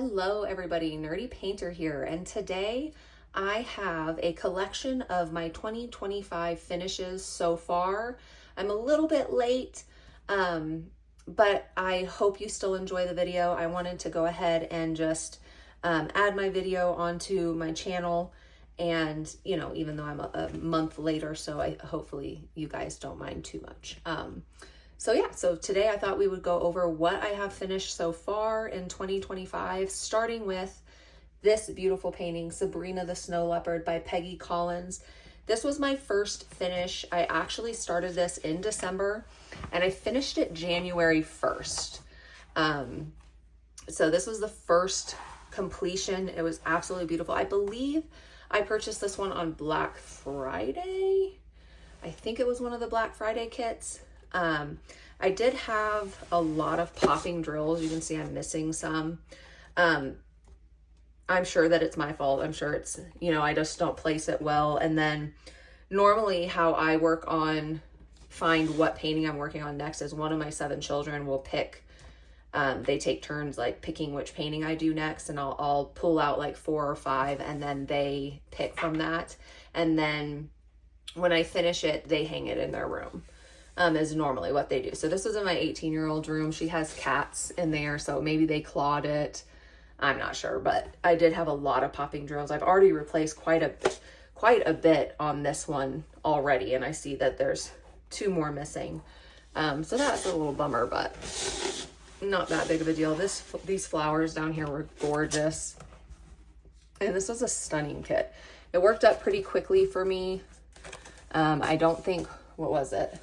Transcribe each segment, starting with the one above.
Hello everybody, Nerdy Painter here, and today I have a collection of my 2025 finishes so far. I'm a little bit late, but I hope you still enjoy the video. I wanted to go ahead and just add my video onto my channel, and even though I'm a month later, so hopefully you guys don't mind too much. So today I thought we would go over what I have finished so far in 2025, starting with this beautiful painting, Sabrina the Snow Leopard by Peggy Collins. This was my first finish. I actually started this in December and I finished it January 1st. So this was the first completion. It was absolutely beautiful. I believe I purchased this one on Black Friday. I think it was one of the Black Friday kits. I did have a lot of popping drills. You can see I'm missing some. I'm sure that it's my fault. I'm sure it's, I just don't place it well. And then normally how I work on, find what painting I'm working on next is one of my 7 children will pick, they take turns like picking which painting I do next, and I'll pull out like 4 or 5 and then they pick from that. And then when I finish it, they hang it in their room. Is normally what they do. So this was in my 18-year-old room. She has cats in there, so maybe they clawed it. I'm not sure, but I did have a lot of popping drills. I've already replaced quite a bit on this one already, and I see that there's 2 more missing. So that's a little bummer, but not that big of a deal. These flowers down here were gorgeous, and this was a stunning kit. It worked up pretty quickly for me. I don't think, what was it?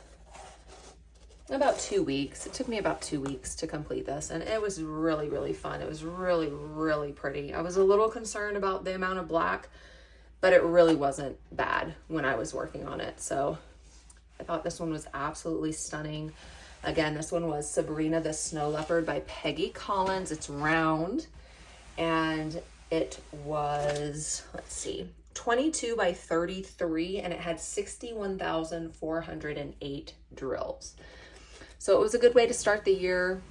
About 2 weeks. It took me about 2 weeks to complete this, and it was really, really fun. It was really, really pretty. I was a little concerned about the amount of black, but it really wasn't bad when I was working on it. So I thought this one was absolutely stunning. Again, this one was Sabrina the Snow Leopard by Peggy Collins. It's round, and it was, let's see, 22 by 33, and it had 61,408 drills. So it was a good way to start the year.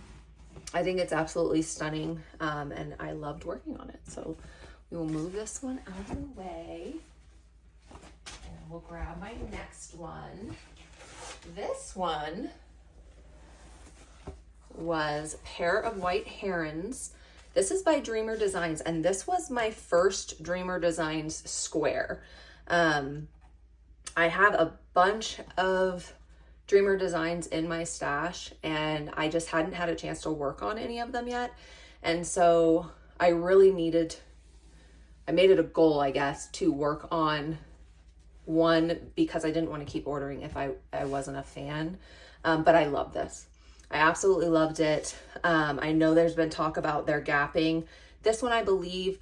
I think it's absolutely stunning, and I loved working on it. So we will move this one out of the way, and we'll grab my next one. This one was Pair of White Herons. This is by Dreamer Designs, and this was my first Dreamer Designs square. I have a bunch of Dreamer Designs in my stash, and I just hadn't had a chance to work on any of them yet. And so I really made it a goal, I guess, to work on one, because I didn't want to keep ordering if I wasn't a fan. But I love this. I absolutely loved it. I know there's been talk about their gapping. This one, I believe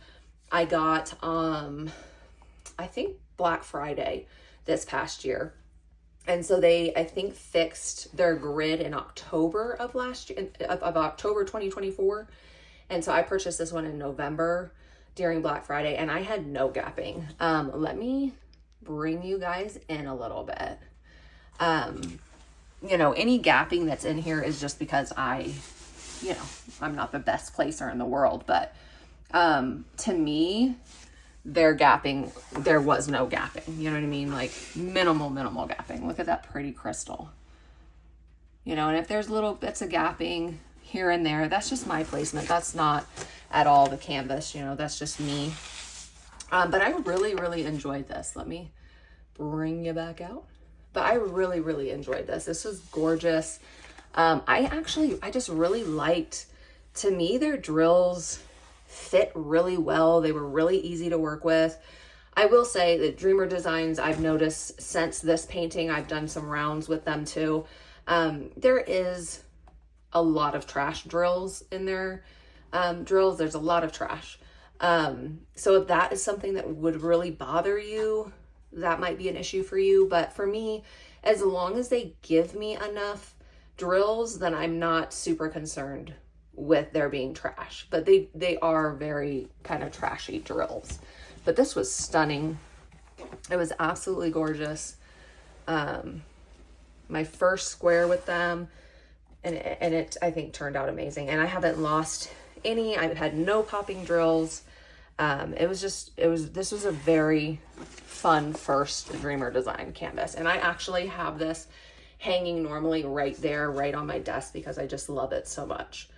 I got, I think Black Friday this past year. And so they, I think, fixed their grid in October of last year, of October 2024. And so I purchased this one in November during Black Friday, and I had no gapping. Let me bring you guys in a little bit. Any gapping that's in here is just because I'm not the best placer in the world, but to me, there was no gapping. You know what I mean? Like minimal gapping. Look at that pretty crystal. And if there's little bits of gapping here and there, that's just my placement. That's not at all the canvas, that's just me. But I really, really enjoyed this. Let me bring you back out. But I really, really enjoyed this. This was gorgeous. I just really liked, to me, their drills fit really well. They were really easy to work with. I will say that Dreamer Designs, I've noticed since this painting, I've done some rounds with them too. There is a lot of trash drills in their drills. There's a lot of trash. So if that is something that would really bother you, that might be an issue for you. But for me, as long as they give me enough drills, then I'm not super concerned with there being trash. But they are very kind of trashy drills. But this was stunning. It was absolutely gorgeous. My first square with them, and it I think turned out amazing. And I haven't lost any. I had no popping drills. This was a very fun first Dreamer Design canvas. And I actually have this hanging normally right there, right on my desk, because I just love it so much.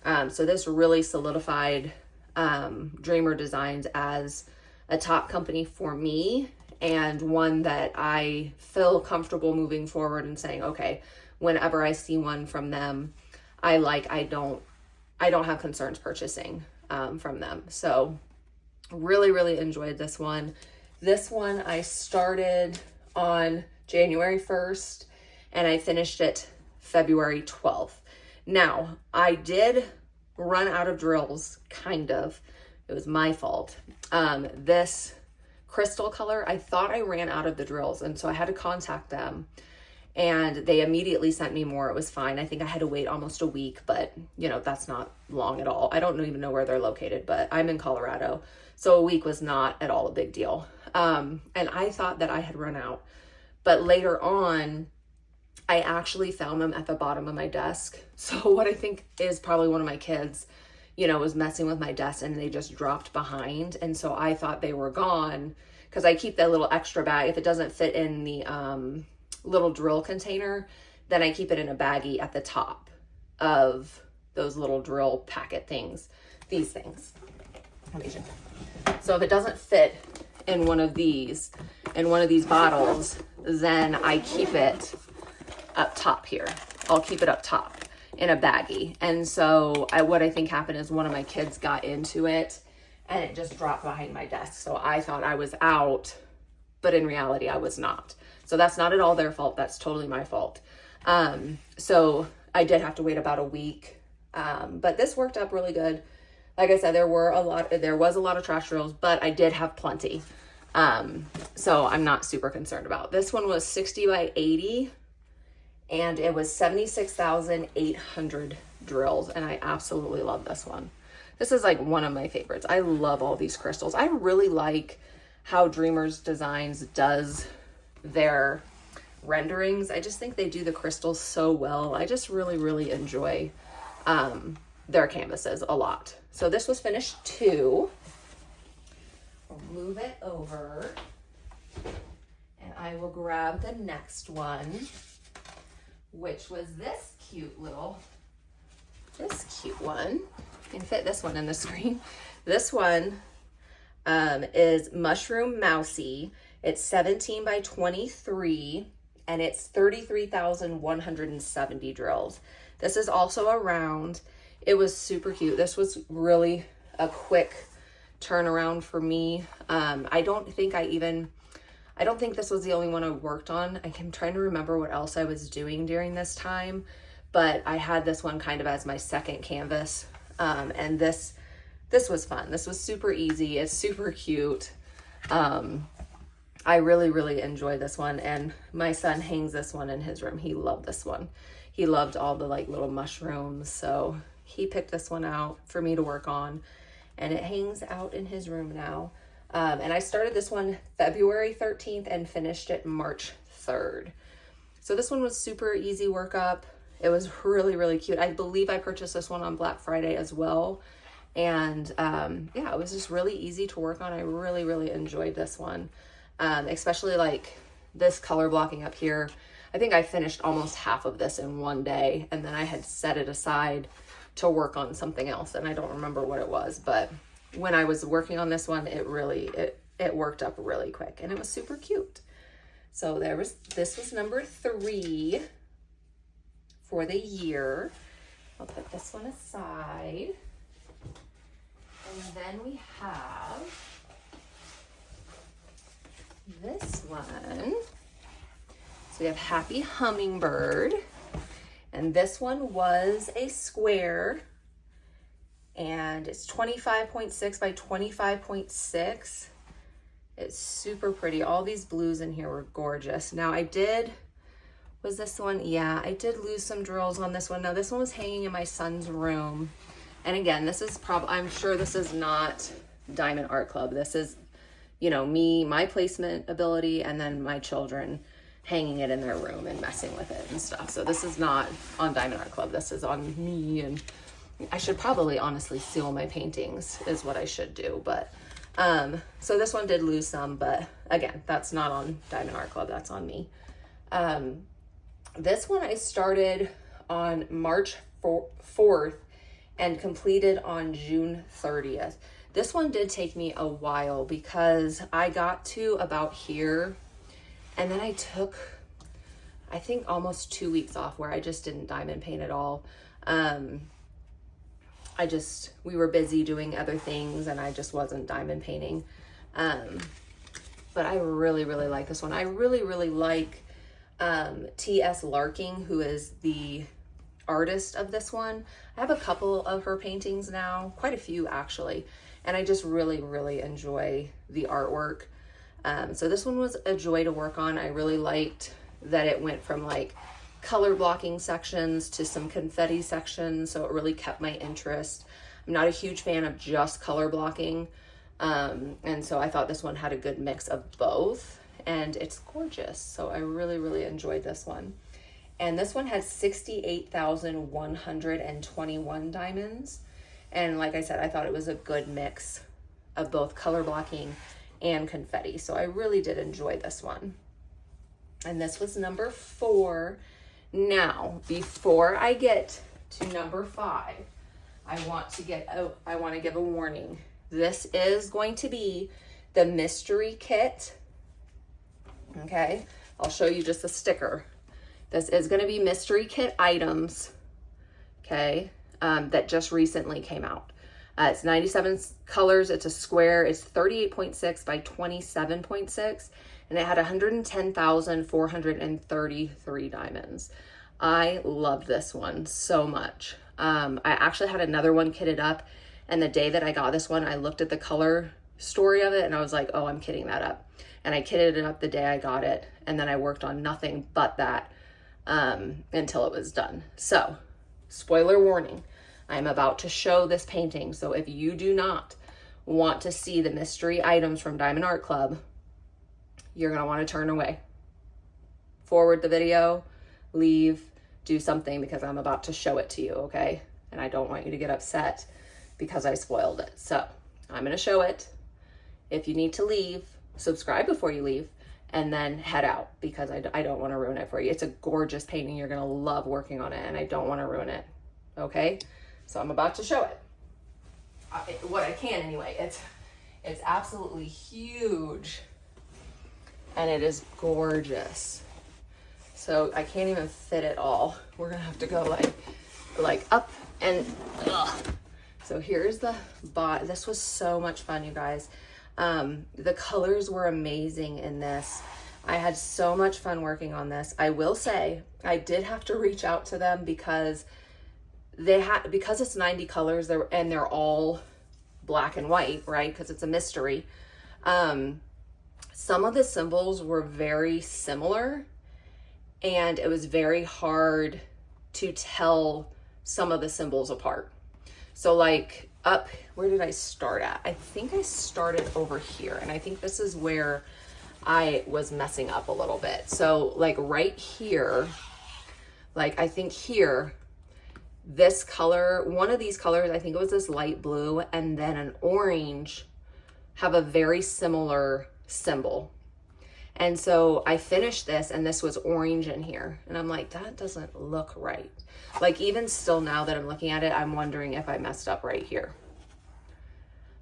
So this really solidified Dreamer Designs as a top company for me, and one that I feel comfortable moving forward and saying, okay, whenever I see one from them, I don't have concerns purchasing from them. So really, really enjoyed this one. This one I started on January 1st and I finished it February 12th. Now, I did run out of drills, kind of. It was my fault. This crystal color, I thought I ran out of the drills, and so I had to contact them, and they immediately sent me more. It was fine. I think I had to wait almost a week, but you know, that's not long at all. I don't even know where they're located, but I'm in Colorado, so a week was not at all a big deal. And I thought that I had run out, but later on, I actually found them at the bottom of my desk. So what I think is probably one of my kids, you know, was messing with my desk and they just dropped behind. And so I thought they were gone, because I keep that little extra bag. If it doesn't fit in the little drill container, then I keep it in a baggie at the top of those little drill packet things, these things. So if it doesn't fit in one of these, bottles, then I keep it up top here. I'll keep it up top in a baggie. And so what I think happened is one of my kids got into it and it just dropped behind my desk. So I thought I was out, but in reality I was not. So that's not at all their fault. That's totally my fault. So I did have to wait about a week. But this worked up really good. Like I said, there was a lot of trash drills, but I did have plenty. So I'm not super concerned about. This one was 60 by 80. And it was 76,800 drills. And I absolutely love this one. This is like one of my favorites. I love all these crystals. I really like how Dreamers Designs does their renderings. I just think they do the crystals so well. I just really, really enjoy their canvases a lot. So this was finished 2. I'll move it over. And I will grab the next one, which was this cute one. You can fit this one in the screen. This one is Mushroom Mousy. It's 17 by 23, and it's 33,170 drills. This is also a round. It was super cute. This was really a quick turnaround for me. I don't think this was the only one I worked on. I'm trying to remember what else I was doing during this time, but I had this one kind of as my second canvas. And this was fun. This was super easy. It's super cute. I really, really enjoyed this one, and my son hangs this one in his room. He loved this one. He loved all the like little mushrooms, so he picked this one out for me to work on, and it hangs out in his room now. And I started this one February 13th and finished it March 3rd. So this one was super easy workup. It was really, really cute. I believe I purchased this one on Black Friday as well. And yeah, it was just really easy to work on. I really, really enjoyed this one. Especially like this color blocking up here. I think I finished almost half of this in one day, and then I had set it aside to work on something else, and I don't remember what it was, but when I was working on this one, it worked up really quick, and it was super cute. So this was number 3 for the year. I'll put this one aside. And then we have this one. So we have Happy Hummingbird. And this one was a square. And it's 25.6 by 25.6. It's super pretty. All these blues in here were gorgeous. Now was this one? Yeah, I did lose some drills on this one. Now this one was hanging in my son's room. And again, this is I'm sure this is not Diamond Art Club. This is, me, my placement ability, and then my children hanging it in their room and messing with it and stuff. So this is not on Diamond Art Club. This is on me and I should probably honestly seal my paintings is what I should do. But so this one did lose some, but again, that's not on Diamond Art Club, that's on me. This one I started on March 4th and completed on June 30th. This one did take me a while because I got to about here and then I took, I think, almost 2 weeks off where I just didn't diamond paint at all. We were busy doing other things and I just wasn't diamond painting. But I really, really like this one. I really, really like T.S. Larking, who is the artist of this one. I have a couple of her paintings now, quite a few actually, and I just really, really enjoy the artwork. So this one was a joy to work on. I really liked that it went from like color blocking sections to some confetti sections, so it really kept my interest. I'm not a huge fan of just color blocking, and so I thought this one had a good mix of both, and it's gorgeous. So I really, really enjoyed this one. And this one has 68,121 diamonds. And like I said, I thought it was a good mix of both color blocking and confetti. So I really did enjoy this one. And this was number 4. Now, before I get to number 5, I want to give a warning. This is going to be the mystery kit. Okay, I'll show you just a sticker. This is going to be mystery kit items, okay, that just recently came out. It's 97 colors. It's a square. It's 38.6 by 27.6, and it had 110,433 diamonds. I love this one so much. I actually had another one kitted up, and the day that I got this one, I looked at the color story of it, and I was like, oh, I'm kitting that up. And I kitted it up the day I got it, and then I worked on nothing but that until it was done. So, spoiler warning, I'm about to show this painting. So if you do not want to see the mystery items from Diamond Art Club, you're going to want to turn away. Forward the video, leave, do something, because I'm about to show it to you, okay? And I don't want you to get upset because I spoiled it. So I'm going to show it. If you need to leave, subscribe before you leave, and then head out, because I don't want to ruin it for you. It's a gorgeous painting. You're going to love working on it, and I don't want to ruin it. Okay? So I'm about to show it. What I can anyway. It's absolutely huge, and it is gorgeous. So I can't even fit it all. We're going to have to go like up and ugh. So here's the bot. This was so much fun, you guys. The colors were amazing in this. I had so much fun working on this. I will say I did have to reach out to them because because it's 90 colors and they're all black and white, right? Because it's a mystery. Some of the symbols were very similar, and it was very hard to tell some of the symbols apart. So like up, where did I start at? I think I started over here, and I think this is where I was messing up a little bit. So like right here, like I think here, this color, one of these colors, I think it was this light blue and then an orange, have a very similar symbol. And so I finished this, and this was orange in here, and I'm like, that doesn't look right. Like even still now that I'm looking at it, I'm wondering if I messed up right here.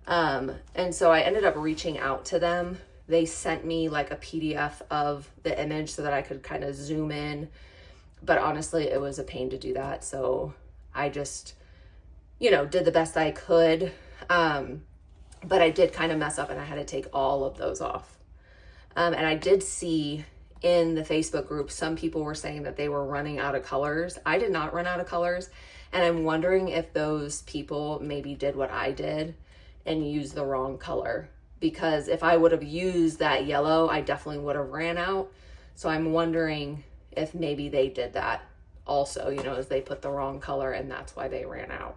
And so I ended up reaching out to them. They sent me like a PDF of the image so that I could kind of zoom in, but honestly, it was a pain to do that. So I just, did the best I could. But I did kind of mess up, and I had to take all of those off. And I did see in the Facebook group, some people were saying that they were running out of colors. I did not run out of colors. And I'm wondering if those people maybe did what I did and used the wrong color. Because if I would have used that yellow, I definitely would have ran out. So I'm wondering if maybe they did that also, as they put the wrong color, and that's why they ran out.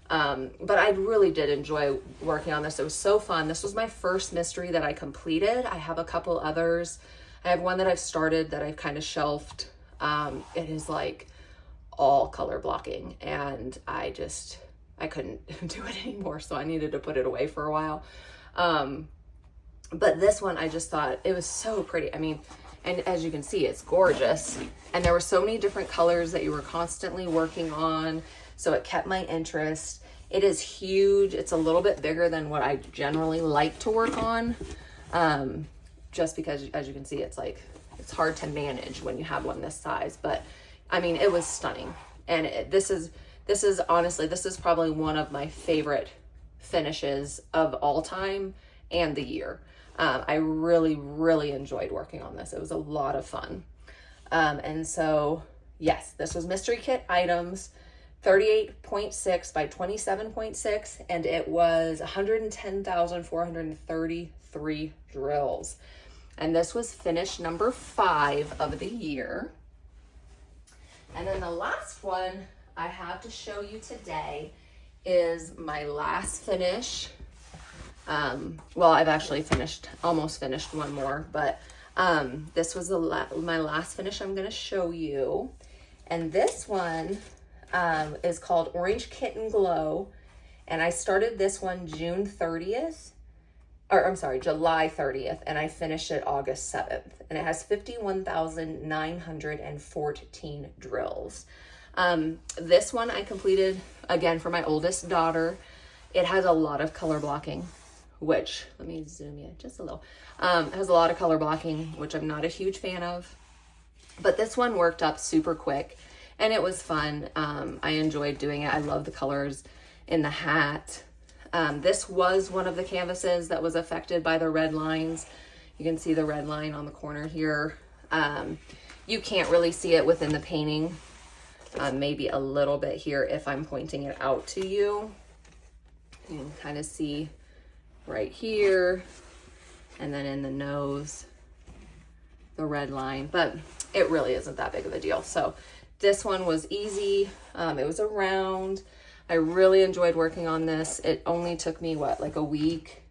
But I really did enjoy working on this. It was so fun. This was my first mystery that I completed. I have a couple others. I have one that I've started that I've kind of shelved. It is like all color blocking, and I just I couldn't do it anymore, so I needed to put it away for a while. But this one, I just thought it was so pretty. I mean, and as you can see, it's gorgeous. And there were so many different colors that you were constantly working on, so it kept my interest. It is huge. It's a little bit bigger than what I generally like to work on, just because, as you can see, it's like, it's hard to manage when you have one this size. But I mean, it was stunning. And this is honestly, this is probably one of my favorite finishes of all time and the year. I really, really enjoyed working on this. It was a lot of fun. And so, yes, this was Mystery Kit Items, 38.6 by 27.6, and it was 110,433 drills. And this was finish number 5 of the year. And then the last one I have to show you today is my last finish. Well, I've actually almost finished one more, but this was my last finish I'm going to show you. And this one is called Orange Kitten Glow. And I started this one July 30th, and I finished it August 7th. And it has 51,914 drills. This one I completed, again, for my oldest daughter. It has a lot of color blocking, which, let me zoom in just a little. It has a lot of color blocking, which I'm not a huge fan of. But this one worked up super quick, and it was fun. I enjoyed doing it. I love the colors in the hat. This was one of the canvases that was affected by the red lines. You can see the red line on the corner here. You can't really see it within the painting. Maybe a little bit here if I'm pointing it out to you. You can kind of see right here, and then in the nose, the red line, but it really isn't that big of a deal. So this one was easy. It was a round. I really enjoyed working on this. It only took me, like a week,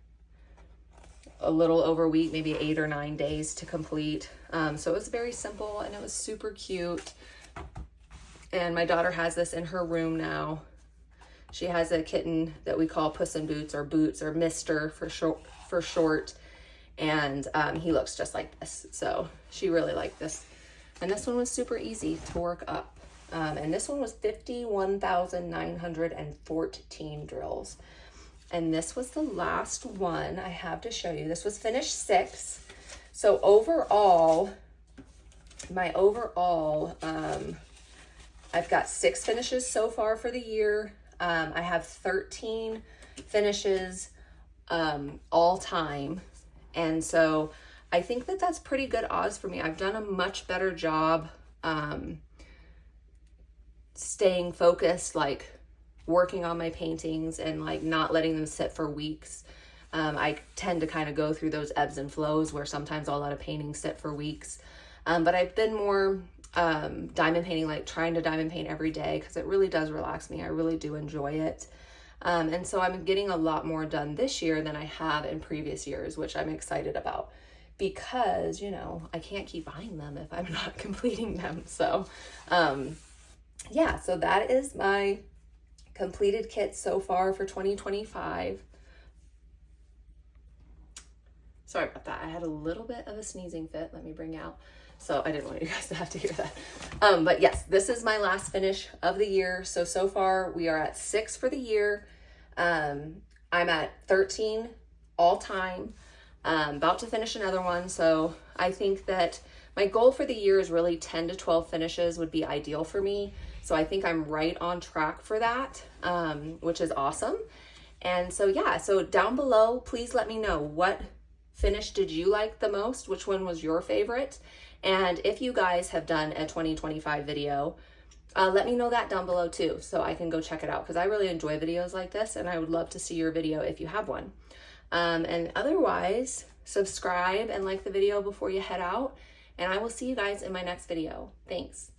a little over a week, maybe 8 or 9 days to complete. So it was very simple, and it was super cute. And my daughter has this in her room now. She has a kitten that we call Puss in Boots, or Boots, or Mister for short. And he looks just like this. So she really liked this. And this one was super easy to work up. And this one was 51,914 drills. And this was the last one I have to show you. This was finish 6. So overall, I've got 6 finishes so far for the year. I have 13 finishes all time. And so I think that that's pretty good odds for me. I've done a much better job staying focused, like working on my paintings and like not letting them sit for weeks. I tend to kind of go through those ebbs and flows where sometimes I'll let a painting sit for weeks. But I've been more diamond painting, like trying to diamond paint every day, because it really does relax me. I really do enjoy it. And so I'm getting a lot more done this year than I have in previous years, which I'm excited about, because, you know, I can't keep buying them if I'm not completing them. So, yeah, so that is my completed kit so far for 2025. Sorry about that. I had a little bit of a sneezing fit. Let me bring out. So I didn't want you guys to have to hear that. But yes, this is my last finish of the year. So far we are at 6 for the year. I'm at 13 all time. About to finish another one. So I think that my goal for the year is really 10 to 12 finishes would be ideal for me. So I think I'm right on track for that, which is awesome. And so, yeah, so down below, please let me know, what finish did you like the most? Which one was your favorite? And if you guys have done a 2025 video, let me know that down below too, so I can go check it out, because I really enjoy videos like this, and I would love to see your video if you have one. And otherwise, subscribe and like the video before you head out, and I will see you guys in my next video. Thanks.